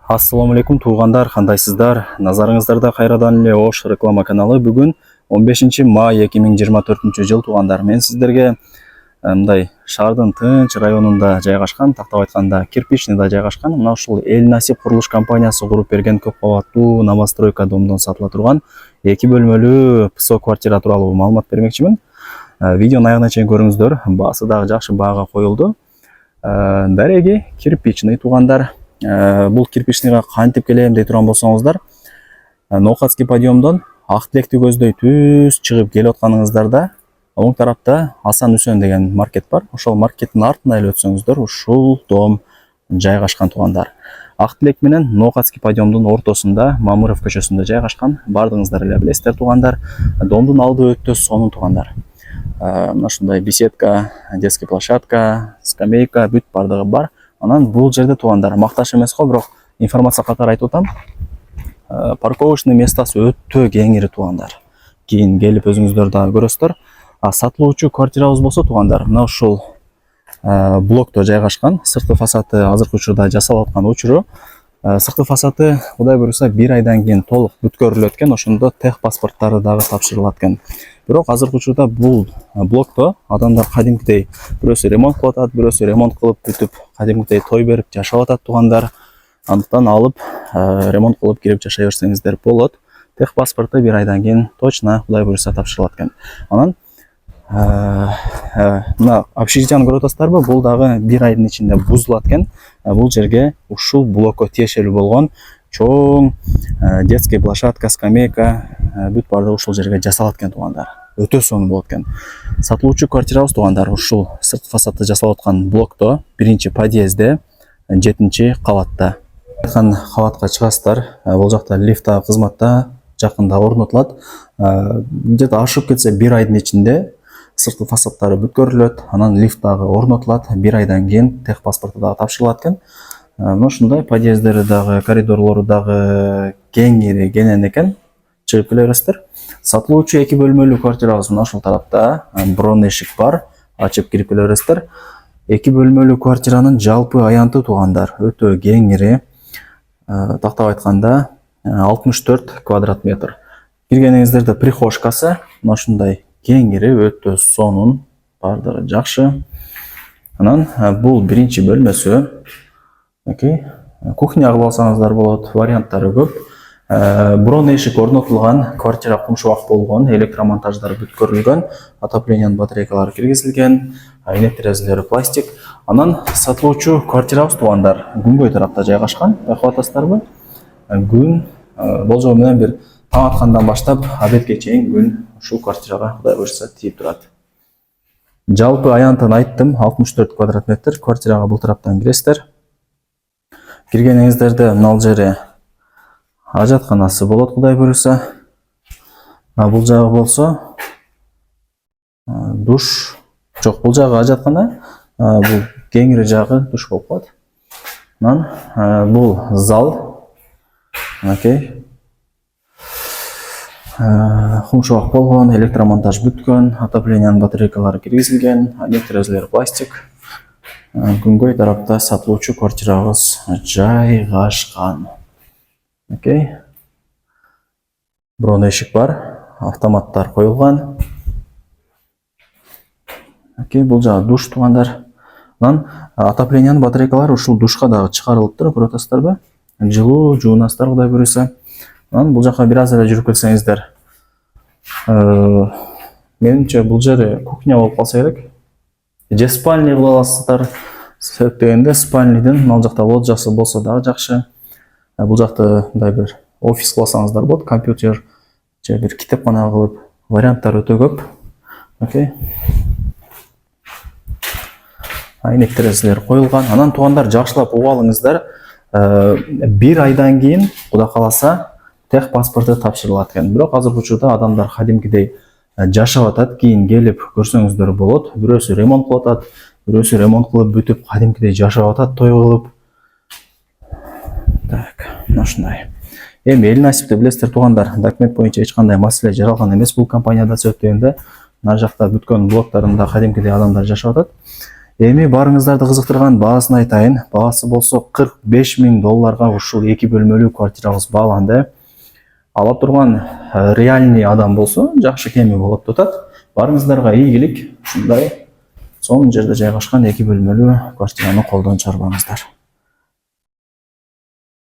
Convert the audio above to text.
Ассаламу алейкум туугандар, кандайсыздар? Назарыңыздарда кайрадан эле Ош реклама каналы. Бүгүн 15 май 2024 жыл туугандар. Мен сиздерге мындай шаардын тынч районунда жайгашкан, тактап айтканда кирпичныйда жайгашкан, мына ушул Эл Насип курулуш компаниясы куруп берген көп кабаттуу новостройка домдон сатыла турган 2 бөлмөлүү ПСО квартира тууралуу маалымат бермекчимин. Видеонун аягына чейин көрүңүздөр. Баасы дагы жакшы баага коюлду. Дареги кирпичный туугандар. Бул кирпичныйга кантип келем дей турган болсоңуздар, Ноокатский подъемдон ак тилекти көздөй түз чыгып келип атканыңыздарда оң тарапта Асан Үсөн деген маркет бар. Ошол маркеттин артына эле өтсөңүздөр ушул дом жайгашкан туугандар. Ак тилек менен Ноокатский подъемдун ортосунда Мамыров көчөсүндө жайгашкан. Бардыгыңыздар эле билесиздер туугандар. Домдун алды өтө сонун туугандар. Мына ушундай беседка, детский площадка, скамейка бүт бардыгы бар. Анан бул жерде туугандар, макташ эмес го, бирок информация катары айтып атам. Парковочный местасы өтө кеңири туугандар. Кийин келип өзүңүздөр дагы көрөсүздөр. Сатылуучу квартирабыз болсо туугандар, мына ушул блокто жайгашкан. Сырткы фасады азыркы учурда жасалып аткан учуру. Сырткы фасады Кудай буйруса 1 айдан кийин толук бүткөрүлөт экен, ошондо тех паспорттары дагы тапшырылат экен. Бирок азыркы учурда бул блокто адамдар кадимкидей бирөөсү ремонт кылып атат, бирөөсү ремонт кылып бүтүп кадимкидей той берип жашап атат туугандар. Андыктан алып ремонт кылып кирип жашай берсеңиздер болот. Тех паспорту 1 айдан кийин точно Кудай буйруса тапшырылат экен. Анан мына общежитияны көрүп атасыздарбы? Бул дагы 1 айдын ичинде бузулат экен. Бул жерге ушул блокко тиешелүү болгон чоң детский площадка, скамейка бүт бардыгы ушул жерге жасалат экен туугандар. Өтө сонун болот экен. Сатылуучу квартирабыз туугандар ушул сырт фасадты жасалып аткан блокто, 1-подъездде, 7-кабатта. Айткан кабатка чыгасыздар. Бул жакта лифта кызматта жакында орнотулат. Где-то ашып кетсе 1 айдын ичинде сырткы фасадтары бүткөрүлөт, анан лифт дагы орнотулат. 1 айдан кийин тех паспорту дагы тапшырылат экен. Мына ушундай подъездери дагы, коридорлору дагы кеңири кенен экен. Чыгып келе бересиздер. Сатылуучу 2 бөлмөлүү квартирабыз мына ушул тарапта. Брон эшик бар. Ачып кирип келе бересиздер. 2 бөлмөлүү квартиранын жалпы аянты туугандар өтө кеңири. Тактап айтканда 64 квадрат метр. Киргениңиздерде прихожкасы мына ушундай кеңири, өтө сонун, бардыгы жакшы. Анан бул 1-чи бөлмөсү. Кухня кылып алсаңыздар болот, варианттары көп. Брон эшик орнотулган, квартира кумшубак болгон, электромонтаждар бүткөрүлгөн, отоплениянын батарейкалары киргизилген, айнек терезелери пластик. Анан сатылуучу квартирабыз туугандар күнгөй тарапта жайгашкан. Байкап атасыздарбы? Күн болжол менен бир таң аткандан баштап обедке чейин күн ушул квартирага Кудай буйруса тийип турат. Жалпы аянтын айттым, 64 квадрат метр. Квартирага бул тараптан киресиздер. Киргениңиздерде мына жери ажатканасы болот Кудай буйруса. Бул жагы болсо душ. Жок, бул жагы ажаткана, бул кеңири жагы душ болуп калат. Анан бул зал. Кумшубак болгон, электромонтаж бүткөн, отоплениянын батарейкалары киргизилген, айнек терезелери пластик. Күнгөй тарапта сатылуучу квартирабыз жайгашкан. Брон эшик бар, автоматтар коюлган. Бул жагы душ туугандар. Анан отоплениянын батарейкалары ушул душка дагы чыгарылыптыр, көрүп атасыздарбы? Жылуу жуунасыздар Кудай буйруса. Анан бул жака бир аз эле жүрүп келсеңиздер, менимче бул жери кухня болуп калса керек. Же спальня кылып аласыздар. Себеп дегенде спальнийдин мына жакта лоджиясы болсо дагы жакшы. Бул жакты мындай бир офис кылып алсаңыздар болот, компьютер же бир китепкана кылып, варианттар өтө көп. Айнек терезелер коюлган. Анан туугандар жакшылап угуп алыңыздар. 1 айдан кийин Кудай кааласа тех паспорту тапшырылат экен. Бирок азыркы учурда адамдар кадимкидей жашап атат. Кийин келип көрсөңүздөр болот. Бирөөсү ремонт кылып атат, бирөөсү ремонт кылып бүтүп кадимкидей жашап атат, той кылып. Мына ушундай. Эми Эл Насипти билесиздер туугандар, документ боюнча эч кандай маселе жаралган эмес бул компанияда. Сөзсүз дегенде мына жакта бүткөн блоктарында кадимкидей адамдар жашап атат. Эми барыңыздарды кызыктырган баасын айтайын. Баасы болсо $45.000 ушул 2 бөлмөлүү квартирабыз бааланды. Ала турган реальный адам болсо жакшы кеми болот деп атат. Барыңыздарга ийгилик. Ушундай сонун жерде жайгашкан 2 бөлмөлүү квартираны колдон чыгарбаңыздар.